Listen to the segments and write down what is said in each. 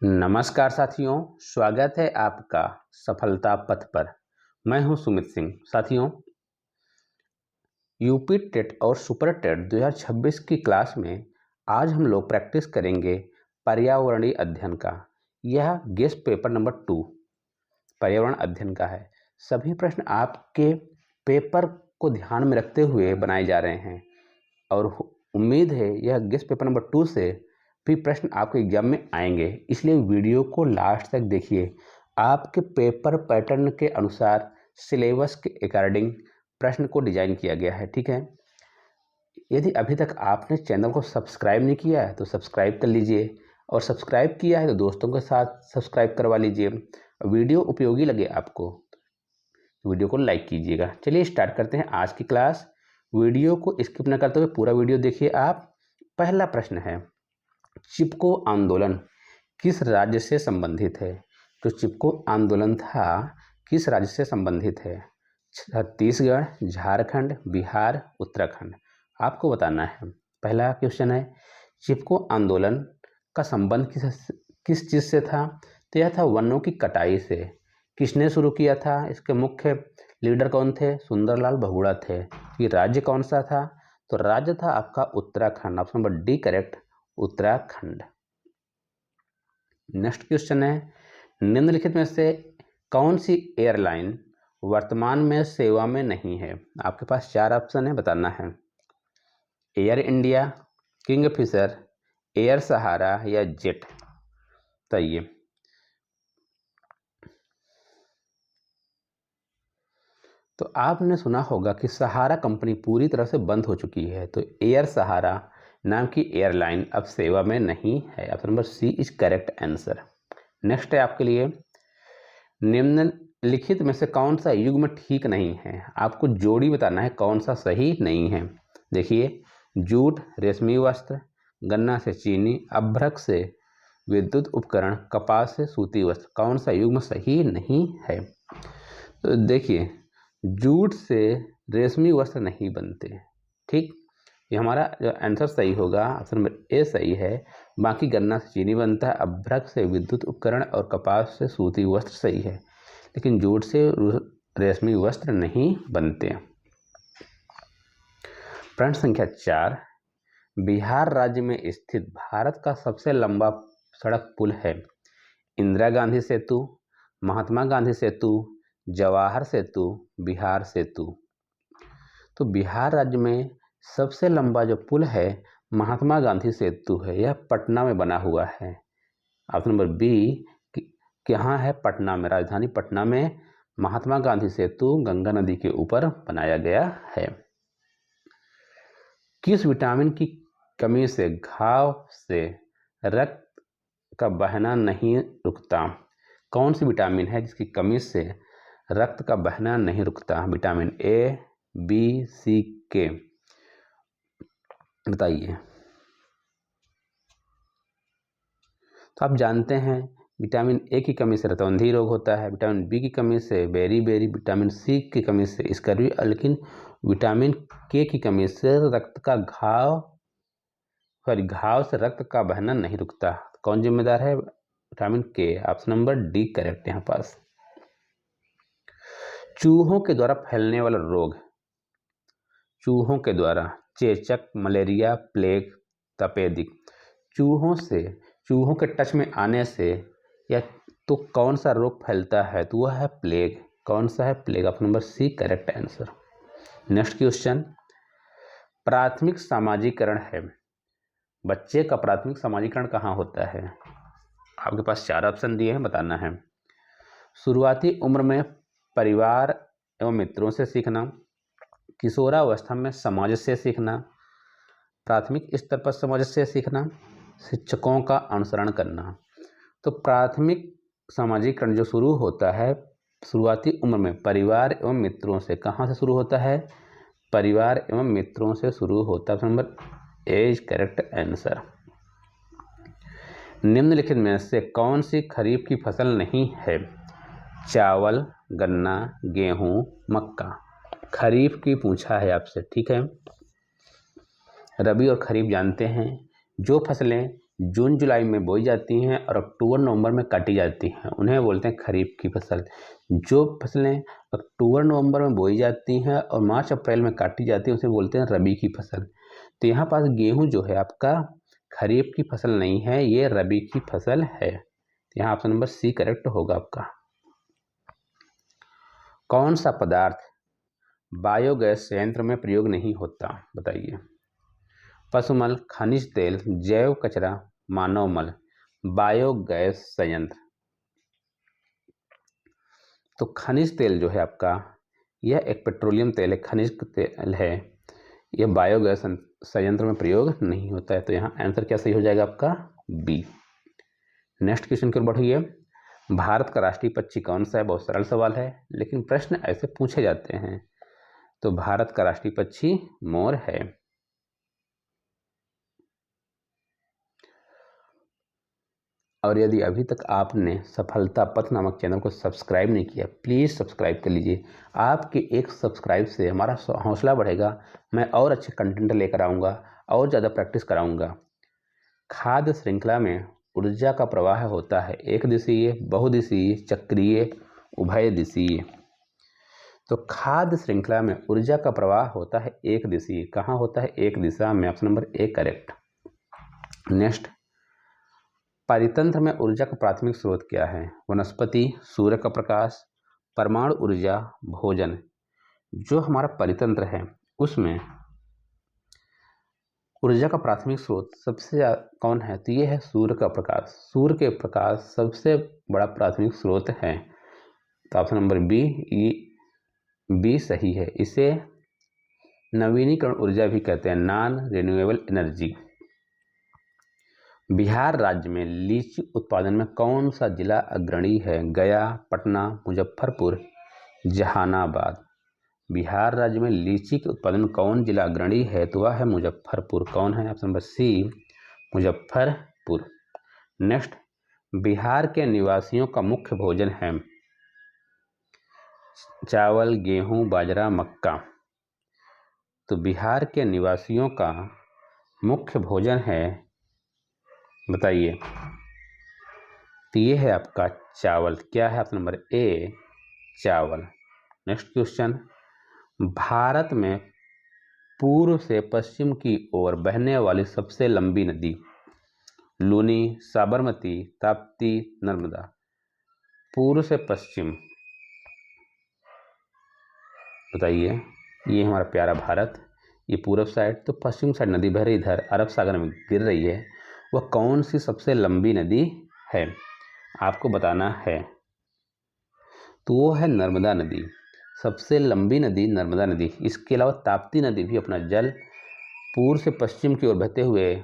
नमस्कार साथियों, स्वागत है आपका सफलता पथ पर। मैं हूं सुमित सिंह। साथियों, यूपी टेट और सुपर टेट 2026 की क्लास में आज हम लोग प्रैक्टिस करेंगे पर्यावरणीय अध्ययन का। यह गेस्ट पेपर नंबर 2 पर्यावरण अध्ययन का है। सभी प्रश्न आपके पेपर को ध्यान में रखते हुए बनाए जा रहे हैं और उम्मीद है यह गेस्ट पेपर नंबर 2 से भी प्रश्न आपके एग्जाम में आएंगे, इसलिए वीडियो को लास्ट तक देखिए। आपके पेपर पैटर्न के अनुसार सिलेबस के अकॉर्डिंग प्रश्न को डिजाइन किया गया है, ठीक है। यदि अभी तक आपने चैनल को सब्सक्राइब नहीं किया है तो सब्सक्राइब कर लीजिए, और सब्सक्राइब किया है तो दोस्तों के साथ सब्सक्राइब करवा लीजिए। वीडियो उपयोगी लगे आपको वीडियो को लाइक कीजिएगा। चलिए स्टार्ट करते हैं आज की क्लास। वीडियो को स्किप न करते हुए पूरा वीडियो देखिए आप। पहला प्रश्न है, चिपको आंदोलन किस राज्य से संबंधित है? तो चिपको आंदोलन था किस राज्य से संबंधित है? छत्तीसगढ़, झारखंड, बिहार, उत्तराखंड। आपको बताना है। पहला क्वेश्चन है, चिपको आंदोलन का संबंध किस चीज से था? तो यह था वनों की कटाई से। किसने शुरू किया था? इसके मुख्य लीडर कौन थे? सुंदरलाल बहुगुणा थे। ये राज्य कौन सा था? तो राज्य था आपका Uttarakhand. Option number D correct, Uttarakhand. Next question है, निम्नलिखित में से कौन सी एयरलाइन वर्तमान में सेवा में नहीं है? आपके पास 4 ऑप्शन है, बताना है। एयर इंडिया, किंगफिशर, एयर सहारा या जेट। तो तो आपने सुना होगा कि सहारा कंपनी पूरी तरह से बंद हो चुकी है, तो एयर सहारा नाम की एयरलाइन अब सेवा में नहीं है। Option number C is correct answer. Next है आपके लिए, निम्नलिखित में से कौन सा युग्म ठीक नहीं है? आपको जोड़ी बताना है कौन सा सही नहीं है। देखिए, जूट, रेशमी वस्त्र, गन्ना से चीनी, अभ्रक से विद्युत उपकरण, कपास से सूती वस्त्र। कौन सा युग्म सही नहीं है? तो देखिए, जूट से रेशमी वस्त्र नहीं बनते, ठीक। ये हमारा जो आंसर सही होगा, ऑप्शन नंबर ए सही है। बाकी गन्ना से चीनी बनता है, अभ्रक से विद्युत उपकरण और कपास से सूती वस्त्र सही है, लेकिन जूट से रेशमी वस्त्र नहीं बनते। प्रश्न संख्या 4, बिहार राज्य में स्थित भारत का सबसे लंबा सड़क पुल है? इंदिरा गांधी सेतु, महात्मा गांधी सेतु, जवाहर सेतु, बिहार सेतु। तो बिहार राज्य में सबसे लंबा जो पुल है महात्मा गांधी सेतु है। यह पटना में बना हुआ है। ऑप्शन नंबर बी कहाँ है? पटना में, राजधानी पटना में महात्मा गांधी सेतु गंगा नदी के ऊपर बनाया गया है। किस विटामिन की कमी से घाव से रक्त का बहना नहीं रुकता? कौन सी विटामिन है जिसकी कमी से रक्त का बहना नहीं रुकता? विटामिन ए, बी, सी, के, बताइए। तो आप जानते हैं विटामिन ए की कमी से रतौंधी रोग होता है, विटामिन बी की कमी से बेरी, विटामिन सी की कमी से स्कर्वी, लेकिन विटामिन के की कमी से रक्त का घाव से रक्त का बहना नहीं रुकता। कौन जिम्मेदार है? विटामिन के। ऑप्शन नंबर डी करेक्ट यहाँ पास। चूहों के द्वारा फैलने वाला रोग, चूहों के द्वारा चेचक, मलेरिया, प्लेग, तपेदिक। चूहों के टच में आने से या तो कौन सा रोग फैलता है? तो वह है प्लेग। कौन सा है? Plague. Option number C correct answer. Next question, प्राथमिक सामाजिकरण है, बच्चे का प्राथमिक सामाजिकरण कहाँ होता है? आपके पास 4 ऑप्शन दिए हैं, बताना है। शुरुआती उम्र में परिवार एवं मित्रों से सीखना, किशोरावस्था में समाज से सीखना, प्राथमिक स्तर पर समाज से सीखना, शिक्षकों का अनुसरण करना। तो प्राथमिक सामाजिकरण जो शुरू होता है शुरुआती उम्र में परिवार एवं मित्रों से, कहाँ से शुरू होता है? परिवार एवं मित्रों से शुरू होता है। Number A is correct answer. निम्नलिखित में से कौन सी खरीफ की फसल नहीं है? चावल, गन्ना, गेहूं, मक्का। खरीफ की पूछा है आपसे, ठीक है। रबी और खरीफ जानते हैं, जो फसलें जून जुलाई में बोई जाती हैं और अक्टूबर नवंबर में काटी जाती हैं, उन्हें बोलते हैं खरीफ की फसल। जो फसलें अक्टूबर नवंबर में बोई जाती हैं और मार्च अप्रैल में काटी जाती हैं उसे बोलते हैं रबी की फसल। तो यहाँ पास गेहूँ जो है आपका खरीफ की फसल नहीं है, ये रबी की फसल है। तो यहाँ ऑप्शन नंबर सी करेक्ट होगा आपका। कौन सा पदार्थ बायोगैस संयंत्र में प्रयोग नहीं होता, बताइए। पशुमल, खनिज तेल, जैव कचरा, मानव मल। बायोगैस संयंत्र, तो खनिज तेल जो है आपका, यह एक पेट्रोलियम तेल है, खनिज तेल है, यह बायोगैस संयंत्र में प्रयोग नहीं होता है। तो यहाँ आंसर क्या सही हो जाएगा आपका, बी। नेक्स्ट क्वेश्चन की ओर बढ़िए। भारत का राष्ट्रीय पक्षी कौन सा है? बहुत सरल सवाल है, लेकिन प्रश्न ऐसे पूछे जाते हैं। तो भारत का राष्ट्रीय पक्षी मोर है। और यदि अभी तक आपने सफलता पथ नामक चैनल को सब्सक्राइब नहीं किया, प्लीज़ सब्सक्राइब कर लीजिए। आपके एक सब्सक्राइब से हमारा हौसला बढ़ेगा, मैं और अच्छे कंटेंट लेकर आऊँगा और ज़्यादा प्रैक्टिस कराऊँगा। खाद्य श्रृंखला में ऊर्जा का प्रवाह होता है एक दिशीय, बहुदिशीय, चक्रीय, उभय दिशीय। तो खाद्य श्रृंखला में ऊर्जा का प्रवाह होता है एक दिशीय। कहाँ होता है? एक दिशा में। Option number a correct. Next, परितंत्र में ऊर्जा का प्राथमिक स्रोत क्या है? वनस्पति, सूर्य का प्रकाश, परमाणु ऊर्जा, भोजन। जो हमारा परितंत्र है उसमें ऊर्जा का प्राथमिक स्रोत सबसे कौन है? तो ये है सूर्य का प्रकाश। सूर्य के प्रकाश सबसे बड़ा प्राथमिक स्रोत है। तो ऑप्शन नंबर बी सही है। इसे नवीनीकरण ऊर्जा भी कहते हैं, नॉन रिन्यूएबल एनर्जी। बिहार राज्य में लीची उत्पादन में कौन सा जिला अग्रणी है? गया, पटना, मुजफ्फरपुर, जहानाबाद। बिहार राज्य में लीची के उत्पादन में कौन जिला अग्रणी है? तो वह है मुजफ्फरपुर। कौन है? Option number C, Muzaffarpur. Next, Bihar के निवासियों का मुख्य भोजन है चावल, गेहूं, बाजरा, मक्का। तो बिहार के निवासियों का मुख्य भोजन है, बताइए। तो ये है आपका चावल। क्या है? ऑप्शन नंबर ए, चावल। नेक्स्ट क्वेश्चन, भारत में पूर्व से पश्चिम की ओर बहने वाली सबसे लंबी नदी? लूनी, साबरमती, ताप्ती, नर्मदा। पूर्व से पश्चिम, बताइए। ये हमारा प्यारा भारत, ये पूर्व साइड, तो पश्चिम साइड नदी बह रही इधर अरब सागर में गिर रही है। वह कौन सी सबसे लंबी नदी है? आपको बताना है। तो वो है नर्मदा नदी। सबसे लंबी नदी नर्मदा नदी। इसके अलावा ताप्ती नदी भी अपना जल पूर्व से पश्चिम की ओर बहते हुए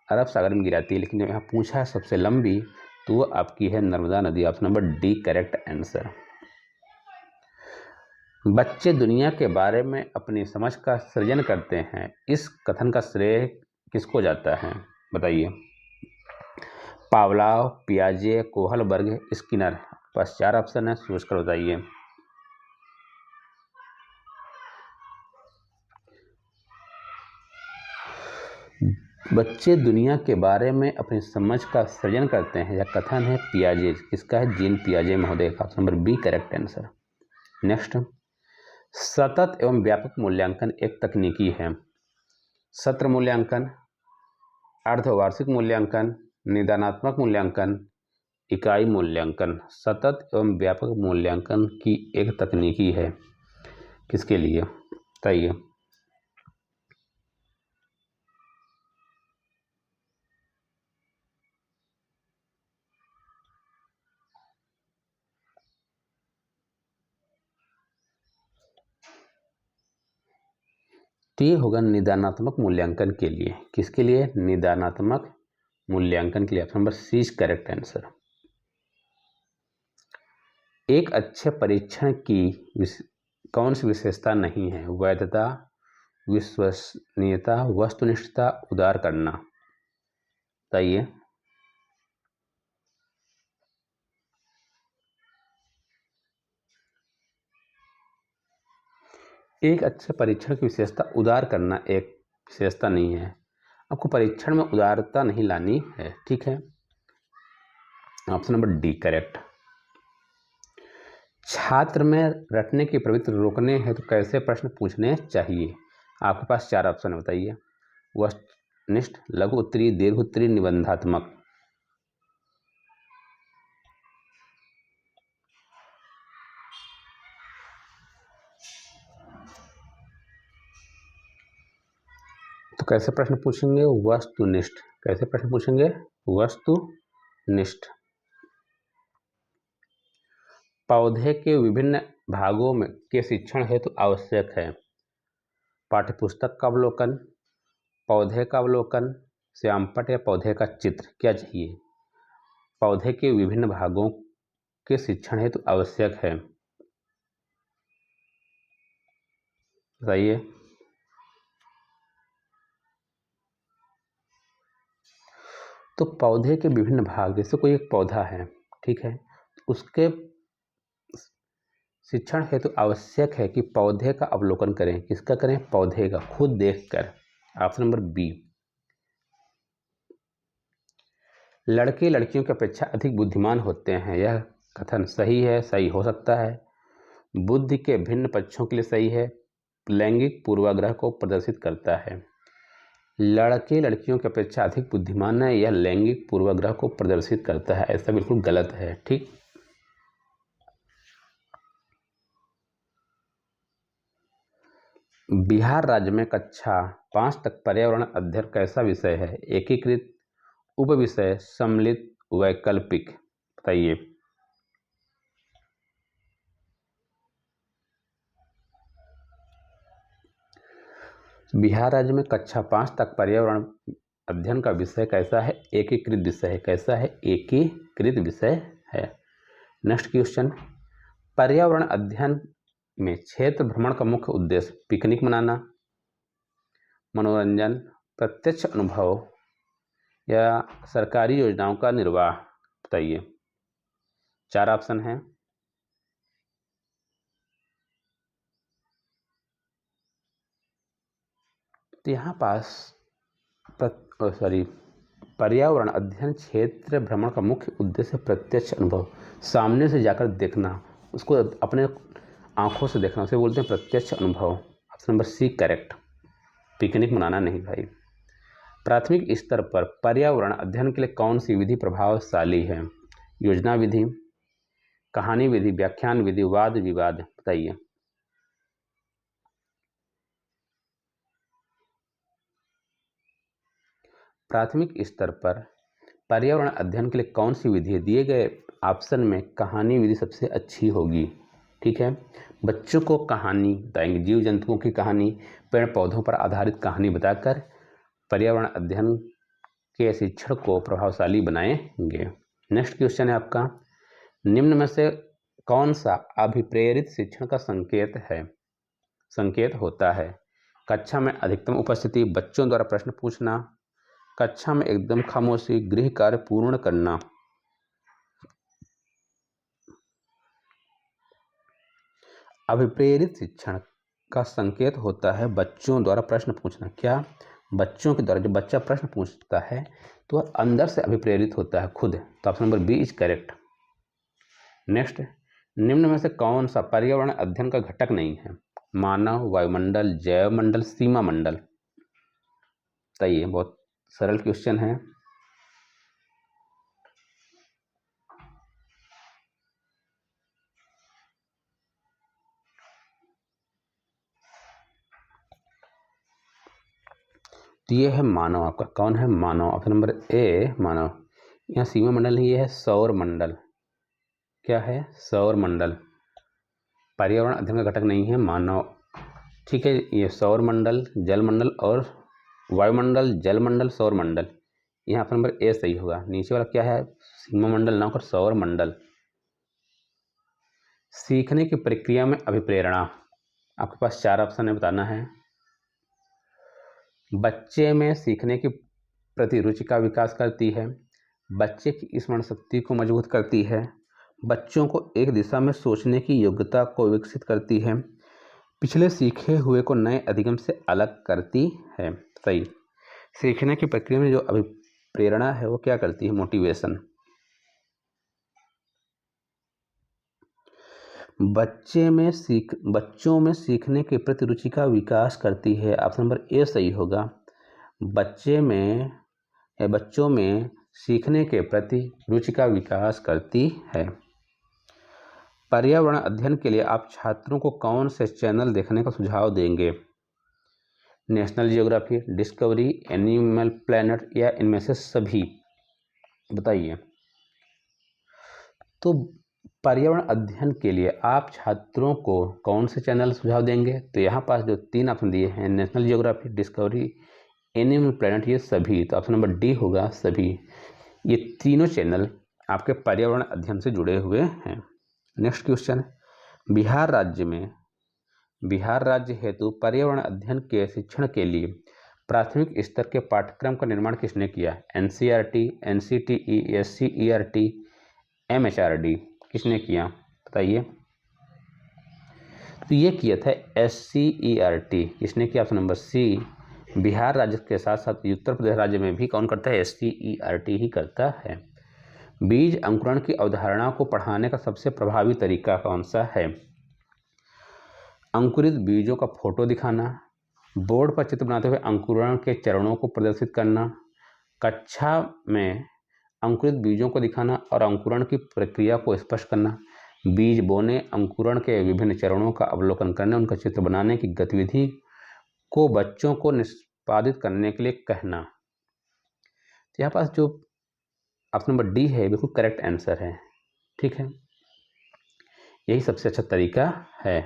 अरब सागर में गिराती है, लेकिन यहाँ पूछा है सबसे लंबी, तो वो आपकी है नर्मदा नदी। Option number D correct answer. बच्चे दुनिया के बारे में अपनी समझ का सृजन करते हैं, इस कथन का श्रेय किसको जाता है? बताइए। पावलोव, पियाजे, कोहलबर्ग, स्किनर। बस 4 ऑप्शन है, सोच कर बताइए। बच्चे दुनिया के बारे में अपनी समझ का सृजन करते हैं, यह कथन है पियाजे। किसका है? जीन पियाजे महोदय का। Option number B correct answer. Next, सतत एवं व्यापक मूल्यांकन एक तकनीकी है। सत्र मूल्यांकन, अर्धवार्षिक मूल्यांकन, निदानात्मक मूल्यांकन, इकाई मूल्यांकन। सतत एवं व्यापक मूल्यांकन की एक तकनीकी है, किसके लिए? बताइए। तो ये होगा निदानात्मक मूल्यांकन के लिए। किसके लिए? निदानात्मक मूल्यांकन के लिए। Option number C is correct answer. एक अच्छे परीक्षण की कौन सी विशेषता नहीं है? वैधता, विश्वसनीयता, वस्तुनिष्ठता, उदार करना। बताइए। एक अच्छे परीक्षण की विशेषता उदार करना एक विशेषता नहीं है। आपको परीक्षण में उदारता नहीं लानी है, ठीक है। Option number D correct. छात्र में रटने की प्रवृत्ति रोकने हैं तो कैसे प्रश्न पूछने चाहिए? आपके पास 4 ऑप्शन है, बताइए। वस्तुनिष्ठ, लघु उत्तरीय, दीर्घ उत्तरीय, निबंधात्मक। तो कैसे प्रश्न पूछेंगे? वस्तुनिष्ठ। कैसे प्रश्न पूछेंगे? वस्तुनिष्ठ। पौधे के विभिन्न भागों में के शिक्षण हेतु आवश्यक है पाठ्यपुस्तक का अवलोकन, पौधे का अवलोकन, श्यामपट्ट या पौधे का चित्र। क्या चाहिए? पौधे के विभिन्न भागों के शिक्षण हेतु आवश्यक है, बताइए। तो पौधे के विभिन्न भाग, जैसे कोई एक पौधा है, ठीक है, उसके शिक्षण हेतु आवश्यक है कि पौधे का अवलोकन करें। किसका करें? पौधे का, खुद देखकर। Option number B. लड़के लड़कियों की अपेक्षा अधिक बुद्धिमान होते हैं, यह कथन सही है, सही हो सकता है। बुद्धि के भिन्न पक्षों के लिए सही है। लैंगिक पूर्वाग्रह को प्रदर्शित करता है। लड़के लड़कियों की अपेक्षा अधिक बुद्धिमान है, यह लैंगिक पूर्वाग्रह को प्रदर्शित करता है, ऐसा बिल्कुल गलत है, ठीक। बिहार राज्य में कक्षा 5 तक पर्यावरण अध्ययन कैसा विषय है? एकीकृत, उप विषय, सम्मिलित, वैकल्पिक। बताइए। बिहार राज्य में कक्षा 5 तक पर्यावरण अध्ययन का विषय कैसा है? एकीकृत विषय है। कैसा है? एकीकृत विषय है। नेक्स्ट क्वेश्चन, पर्यावरण अध्ययन में क्षेत्र भ्रमण का मुख्य उद्देश्य पिकनिक मनाना, मनोरंजन, प्रत्यक्ष अनुभव या सरकारी योजनाओं का निर्वाह। बताइए। 4 ऑप्शन हैं। तो यहाँ पास पर्यावरण अध्ययन क्षेत्र भ्रमण का मुख्य उद्देश्य प्रत्यक्ष अनुभव, सामने से जाकर देखना, उसको अपने आंखों से देखना, उसे बोलते हैं प्रत्यक्ष अनुभव। Option number C correct. Picnic मनाना नहीं भाई। प्राथमिक स्तर पर पर्यावरण अध्ययन के लिए कौन सी विधि प्रभावशाली है? योजना विधि, कहानी विधि, व्याख्यान विधि, वाद विवाद। बताइए। प्राथमिक स्तर पर पर्यावरण अध्ययन के लिए कौन सी विधि है? दिए गए ऑप्शन में कहानी विधि सबसे अच्छी होगी, ठीक है। बच्चों को कहानी बताएंगे, जीव जंतुओं की कहानी, पेड़ पौधों पर आधारित कहानी बताकर पर्यावरण अध्ययन के शिक्षण को प्रभावशाली बनाएंगे। नेक्स्ट क्वेश्चन है आपका, निम्न में से कौन सा अभिप्रेरित शिक्षण का संकेत होता है? कक्षा में अधिकतम उपस्थिति, बच्चों द्वारा प्रश्न पूछना, कक्षा में एकदम खामोशी, गृह कार्य पूर्ण करना। अभिप्रेरित शिक्षण का संकेत होता है बच्चों द्वारा प्रश्न पूछना। क्या? बच्चों के द्वारा जब बच्चा प्रश्न पूछता है तो वह अंदर से अभिप्रेरित होता है खुद। तो option number B is correct. Next, निम्न में से कौन सा पर्यावरण अध्ययन का घटक नहीं है? मानव, वायुमंडल, जैव मंडल, सीमा मंडल। बताइए, बहुत सरल क्वेश्चन है। तो ये है मानव, आपका कौन है? मानव। ऑप्शन नंबर ए मानव। यहाँ सीमा मंडल नहीं, ये है सौर मंडल। क्या है? सौर मंडल। पर्यावरण अध्ययन का घटक नहीं है मानव, ठीक है। ये सौर मंडल, जल मंडल और वायुमंडल, जल मंडल, सौर मंडल। यहाँ ऑप्शन नंबर ए सही होगा। नीचे वाला क्या है? सीमा मंडल ना होकर सौर मंडल। सीखने की प्रक्रिया में अभिप्रेरणा, आपके पास 4 ऑप्शन है, बताना है। बच्चे में सीखने की प्रति रुचि का विकास करती है, बच्चे की स्मरण शक्ति को मजबूत करती है, बच्चों को एक दिशा में सोचने की योग्यता को विकसित करती है, पिछले सीखे हुए को नए अधिगम से अलग करती है। सही। सीखने की प्रक्रिया में जो अभिप्रेरणा है वो क्या करती है? मोटिवेशन। बच्चों में सीखने के प्रति रुचि का विकास करती है। ऑप्शन नंबर ए सही होगा। बच्चों में सीखने के प्रति रुचि का विकास करती है। पर्यावरण अध्ययन के लिए आप छात्रों को कौन से चैनल देखने का सुझाव देंगे? National geography, discovery, animal planet या इनमें से सभी? बताइए। तो पर्यावरण अध्ययन के लिए आप छात्रों को कौन से चैनल सुझाव देंगे? तो यहाँ पास जो 3 ऑप्शन दिए हैं, national geography, discovery, animal planet, ये सभी। तो ऑप्शन नंबर डी होगा सभी। ये तीनों चैनल आपके पर्यावरण अध्ययन से जुड़े हुए हैं। नेक्स्ट क्वेश्चन, बिहार राज्य हेतु पर्यावरण अध्ययन के शिक्षण के लिए प्राथमिक स्तर के पाठ्यक्रम का निर्माण किसने किया? NCERT, NCTE, SCERT, MHRD, किसने किया? बताइए। तो ये किया था SCERT। किसने किया? ऑप्शन नंबर सी। बिहार राज्य के साथ साथ उत्तर प्रदेश राज्य में भी कौन करता है? SCERT ही करता है। बीज अंकुरण की अवधारणा को पढ़ाने का सबसे प्रभावी तरीका कौन सा है? अंकुरित बीजों का फोटो दिखाना, बोर्ड पर चित्र बनाते हुए अंकुरण के चरणों को प्रदर्शित करना, कक्षा में अंकुरित बीजों को दिखाना और अंकुरण की प्रक्रिया को स्पष्ट करना, बीज बोने, अंकुरण के विभिन्न चरणों का अवलोकन करने, उनका चित्र बनाने की गतिविधि को बच्चों को निष्पादित करने के लिए कहना। तो यहाँ पास जो ऑप्शन नंबर डी है बिल्कुल करेक्ट आंसर है। ठीक है, यही सबसे अच्छा तरीका है।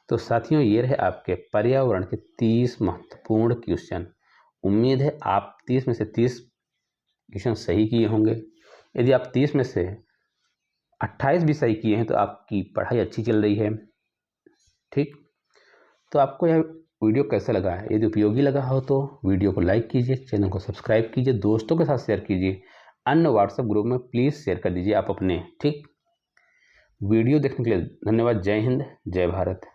तो साथियों, ये रहे आपके पर्यावरण के 30 महत्वपूर्ण क्वेश्चन। उम्मीद है आप 30 में से 30 क्वेश्चन सही किए होंगे। यदि आप 30 में से 28 भी सही किए हैं तो आपकी पढ़ाई अच्छी चल रही है। ठीक, तो आपको यह वीडियो कैसा लगा है? यदि उपयोगी लगा हो तो वीडियो को लाइक कीजिए, चैनल को सब्सक्राइब कीजिए, दोस्तों के साथ शेयर कीजिए, अन्य व्हाट्सएप ग्रुप में प्लीज़ शेयर कर दीजिए आप अपने। ठीक, वीडियो देखने के लिए धन्यवाद। जय हिंद, जय भारत।